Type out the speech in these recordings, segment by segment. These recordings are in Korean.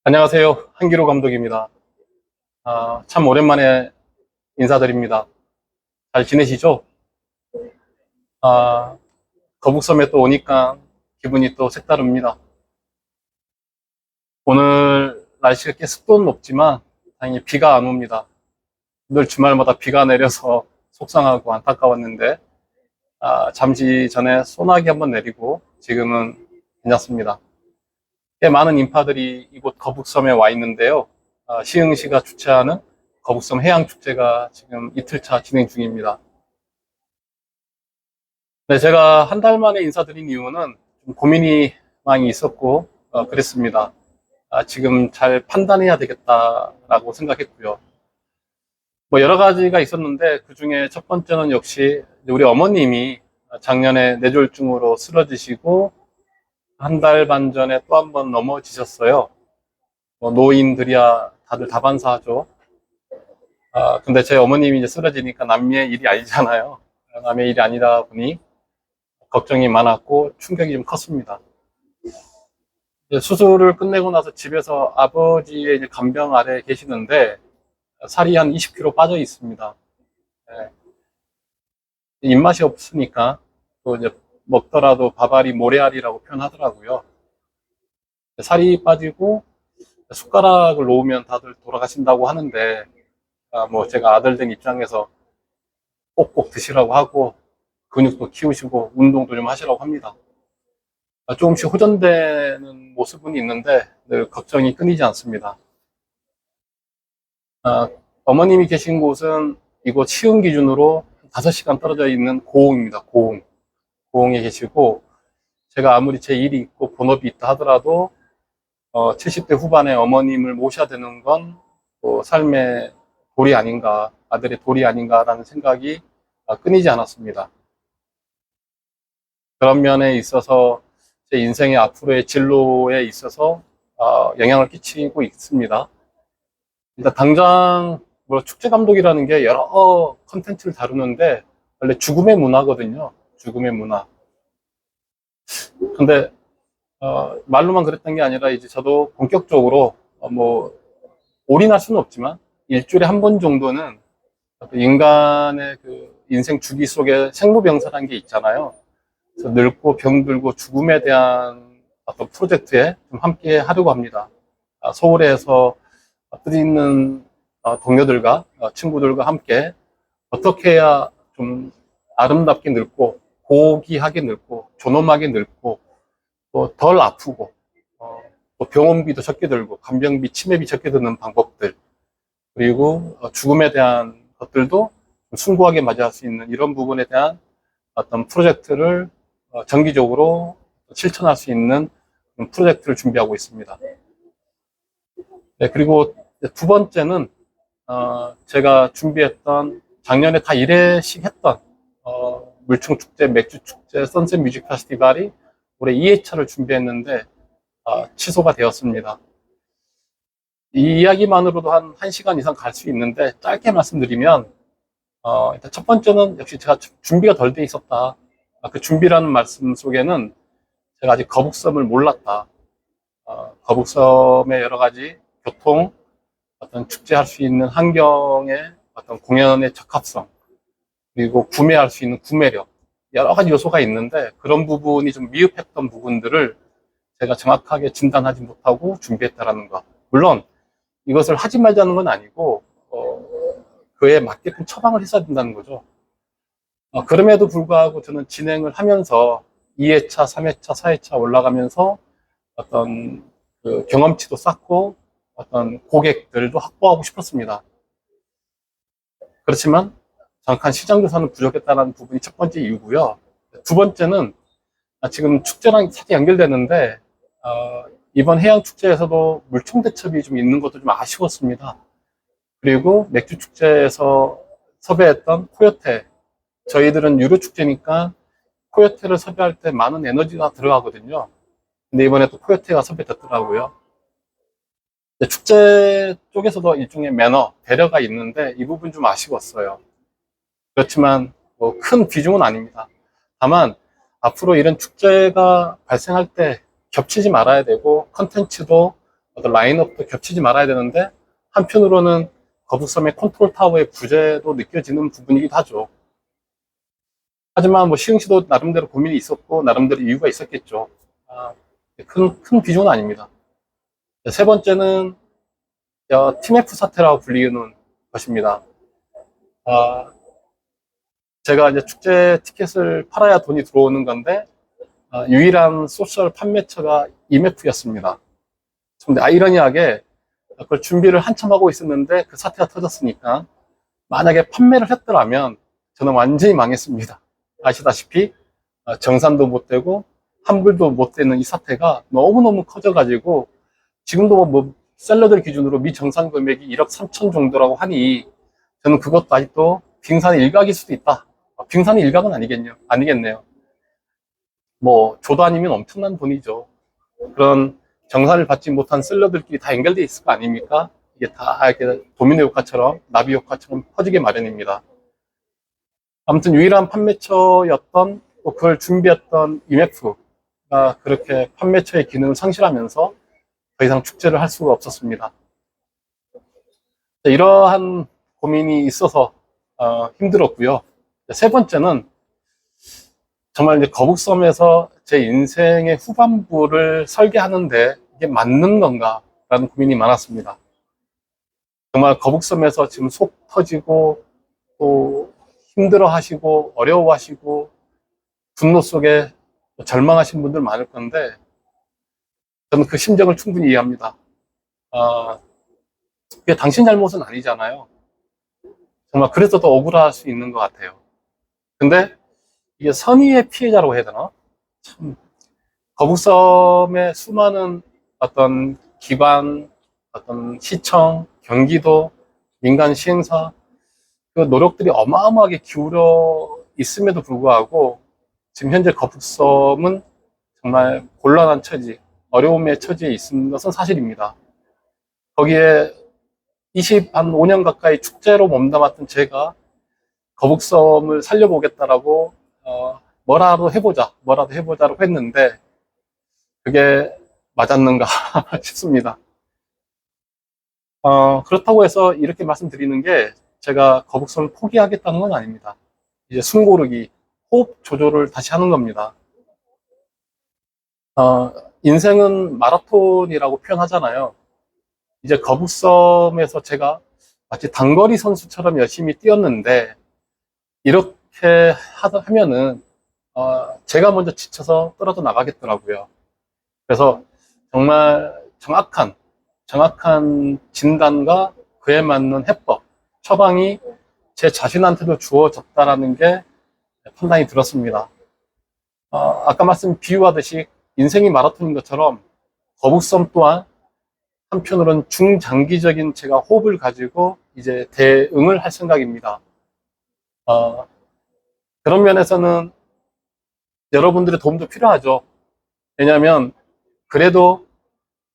안녕하세요. 한기로 감독입니다. 참 오랜만에 인사드립니다. 잘 지내시죠? 아, 거북섬에 또 오니까 기분이 또 색다릅니다. 오늘 날씨가 꽤 습도는 높지만 다행히 비가 안 옵니다. 늘 주말마다 비가 내려서 속상하고 안타까웠는데 잠시 전에 소나기 한번 내리고 지금은 괜찮습니다. 꽤 많은 인파들이 이곳 거북섬에 와 있는데요. 시흥시가 주최하는 거북섬 해양축제가 지금 이틀차 진행 중입니다. 네, 제가 한 달 만에 인사드린 이유는 좀 고민이 많이 있었고, 그랬습니다. 지금 잘 판단해야 되겠다라고 생각했고요. 뭐 여러 가지가 있었는데, 그 중에 첫 번째는 역시 우리 어머님이 작년에 뇌졸중으로 쓰러지시고, 한 달 반 전에 또 한 번 넘어지셨어요. 뭐 노인들이야 다들 다반사하죠. 근데 제 어머님이 이제 쓰러지니까 남의 일이 아니잖아요. 남의 일이 아니다 보니 걱정이 많았고 충격이 좀 컸습니다. 수술을 끝내고 나서 집에서 아버지의 이제 간병 아래 계시는데 살이 한 20kg 빠져 있습니다. 예, 입맛이 없으니까 또 이제 먹더라도 밥알이 모래알이라고 표현하더라고요. 살이 빠지고 숟가락을 놓으면 다들 돌아가신다고 하는데 뭐 제가 아들 된 입장에서 꼭꼭 드시라고 하고 근육도 키우시고 운동도 좀 하시라고 합니다. 조금씩 호전되는 모습은 있는데 늘 걱정이 끊이지 않습니다. 아, 어머님이 계신 곳은 이곳 시흥 기준으로 5시간 떨어져 있는 고흥입니다. 고흥. 고흥에 계시고 제가 아무리 제 일이 있고 본업이 있다 하더라도 70대 후반에 어머님을 모셔야 되는 건 삶의 도리 아닌가, 아들의 도리 아닌가라는 생각이 끊이지 않았습니다. 그런 면에 있어서 제 인생의 앞으로의 진로에 있어서 영향을 끼치고 있습니다. 일단 당장 뭐 축제 감독이라는 게 여러 컨텐츠를 다루는데 원래 죽음의 문화거든요. 죽음의 문화. 근데 말로만 그랬던 게 아니라 이제 저도 본격적으로 뭐 올인할 수는 없지만 일주일에 한 번 정도는 인간의 그 인생 주기 속에 생로병사라는 게 있잖아요. 그래서 늙고 병들고 죽음에 대한 어떤 프로젝트에 좀 함께 하려고 합니다. 서울에서 뜻있는 동료들과 친구들과 함께 어떻게 해야 좀 아름답게 늙고 고귀하게 늙고 존엄하게 늙고 또 덜 아프고 또 병원비도 적게 들고 간병비, 치매비 적게 드는 방법들 그리고 죽음에 대한 것들도 숭고하게 맞이할 수 있는 이런 부분에 대한 어떤 프로젝트를 정기적으로 실천할 수 있는 프로젝트를 준비하고 있습니다. 네, 그리고 두 번째는 제가 준비했던 작년에 다 1회씩 했던 물총축제, 맥주축제, 선셋 뮤직 페스티벌이 올해 2회차를 준비했는데 취소가 되었습니다. 이 이야기만으로도 한 1시간 이상 갈 수 있는데 짧게 말씀드리면 일단 첫 번째는 역시 제가 준비가 덜 돼 있었다. 그 준비라는 말씀 속에는 제가 아직 거북섬을 몰랐다. 거북섬의 여러 가지 교통, 어떤 축제할 수 있는 환경의 어떤 공연의 적합성, 그리고 구매할 수 있는 구매력, 여러 가지 요소가 있는데 그런 부분이 좀 미흡했던 부분들을 제가 정확하게 진단하지 못하고 준비했다라는 것. 물론 이것을 하지 말자는 건 아니고 그에 맞게끔 처방을 했어야 된다는 거죠. 그럼에도 불구하고 저는 진행을 하면서 2회차, 3회차, 4회차 올라가면서 어떤 그 경험치도 쌓고 어떤 고객들도 확보하고 싶었습니다. 그렇지만 정확한 시장 조사는 부족했다는 부분이 첫 번째 이유고요. 두 번째는 지금 축제랑 살짝 연결되는데 이번 해양 축제에서도 물총 대첩이 좀 있는 것도 좀 아쉬웠습니다. 그리고 맥주 축제에서 섭외했던 코요테, 저희들은 유료 축제니까 코요테를 섭외할 때 많은 에너지가 들어가거든요. 근데 이번에 또 코요테가 섭외됐더라고요. 축제 쪽에서도 일종의 매너, 배려가 있는데 이 부분 좀 아쉬웠어요. 그렇지만 뭐 큰 비중은 아닙니다. 다만 앞으로 이런 축제가 발생할 때 겹치지 말아야 되고 컨텐츠도 어떤 라인업도 겹치지 말아야 되는데, 한편으로는 거북섬의 컨트롤 타워의 부재도 느껴지는 부분이기도 하죠. 하지만 뭐 시흥시도 나름대로 고민이 있었고 나름대로 이유가 있었겠죠. 큰 비중은 아닙니다. 세 번째는 TMF 사태라고 불리는 것입니다. 제가 이제 축제 티켓을 팔아야 돈이 들어오는 건데 유일한 소셜 판매처가 EMF였습니다. 근데 아이러니하게 그걸 준비를 한참 하고 있었는데 그 사태가 터졌으니까 만약에 판매를 했더라면 저는 완전히 망했습니다. 아시다시피 정산도 못 되고 환불도 못 되는 이 사태가 너무너무 커져가지고 지금도 뭐 셀러들 기준으로 미정산 금액이 1억 3천 정도라고 하니 저는 그것도 아직도 빙산의 일각일 수도 있다. 빙산의 일각은 아니겠네요. 뭐 조도 아니면 엄청난 돈이죠. 그런 정산을 받지 못한 셀러들끼리 다 연결되어 있을 거 아닙니까? 이게 다 이렇게 도미노 효과처럼 나비 효과처럼 퍼지게 마련입니다. 아무튼 유일한 판매처였던 또 그걸 준비했던 EMF가 그렇게 판매처의 기능을 상실하면서 더 이상 축제를 할 수가 없었습니다. 이러한 고민이 있어서 힘들었고요. 세 번째는 정말 이제 거북섬에서 제 인생의 후반부를 설계하는데 이게 맞는 건가라는 고민이 많았습니다. 정말 거북섬에서 지금 속 터지고 또 힘들어 하시고 어려워 하시고 분노 속에 절망하신 분들 많을 건데 저는 그 심정을 충분히 이해합니다. 그게 당신 잘못은 아니잖아요. 정말 그래서 더 억울할 수 있는 것 같아요. 근데 이게 선의의 피해자라고 해야 되나? 참, 거북섬의 수많은 어떤 기관, 어떤 시청, 경기도, 민간 시행사, 그 노력들이 어마어마하게 기울어 있음에도 불구하고 지금 현재 거북섬은 정말 곤란한 처지, 어려움의 처지에 있는 것은 사실입니다. 거기에 5년 가까이 축제로 몸담았던 제가 거북섬을 살려보겠다라고 뭐라도 해보자라고 했는데 그게 맞았는가 싶습니다. 그렇다고 해서 이렇게 말씀드리는 게 제가 거북섬을 포기하겠다는 건 아닙니다. 이제 숨 고르기, 호흡 조절을 다시 하는 겁니다. 인생은 마라톤이라고 표현하잖아요. 이제 거북섬에서 제가 마치 단거리 선수처럼 열심히 뛰었는데 이렇게 하면은 제가 먼저 지쳐서 떨어져 나가겠더라고요. 그래서 정말 정확한 진단과 그에 맞는 해법, 처방이 제 자신한테도 주어졌다라는 게 판단이 들었습니다. 아까 비유하듯이 인생이 마라톤인 것처럼 거북섬 또한 한편으로는 중장기적인 제가 호흡을 가지고 이제 대응을 할 생각입니다. 그런 면에서는 여러분들의 도움도 필요하죠. 왜냐하면 그래도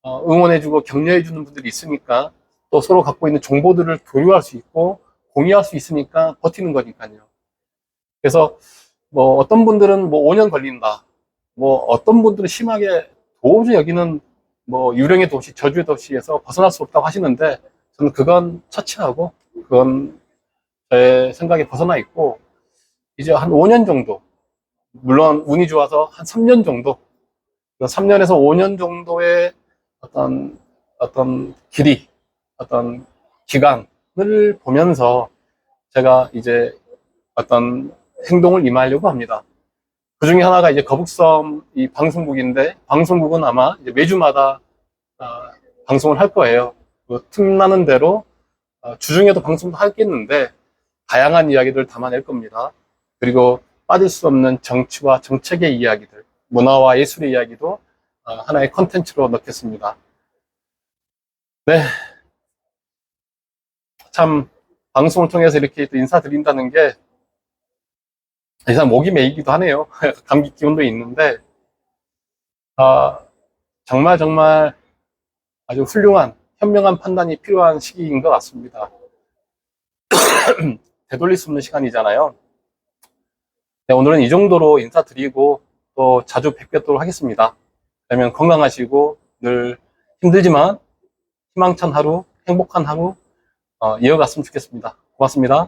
응원해주고 격려해주는 분들이 있으니까 또 서로 갖고 있는 정보들을 교류할 수 있고 공유할 수 있으니까 버티는 거니까요. 그래서 뭐 어떤 분들은 뭐 5년 걸린다. 뭐 어떤 분들은 심하게 도저히 여기는 뭐 유령의 도시, 저주의 도시에서 벗어날 수 없다고 하시는데 저는 그건 차치하고 그건 제 생각에 벗어나 있고 이제 한 5년 정도, 물론 운이 좋아서 한 3년 정도, 3년에서 5년 정도의 어떤 길이, 어떤 기간을 보면서 제가 이제 어떤 행동을 임하려고 합니다. 그 중에 하나가 이제 거북섬 이 방송국인데, 방송국은 아마 이제 매주마다 방송을 할 거예요. 그 틈나는 대로 주중에도 방송도 하겠는데 다양한 이야기들을 담아낼 겁니다. 그리고 빠질 수 없는 정치와 정책의 이야기들, 문화와 예술의 이야기도 하나의 컨텐츠로 넣겠습니다. 네. 참, 방송을 통해서 이렇게 또 인사드린다는 게, 이상 목이 메이기도 하네요. 감기 기운도 있는데, 정말 아주 훌륭한, 현명한 판단이 필요한 시기인 것 같습니다. 되돌릴 수 없는 시간이잖아요. 네, 오늘은 이 정도로 인사드리고 또 자주 뵙도록 하겠습니다. 그러면 건강하시고 늘 힘들지만 희망찬 하루, 행복한 하루 이어갔으면 좋겠습니다. 고맙습니다.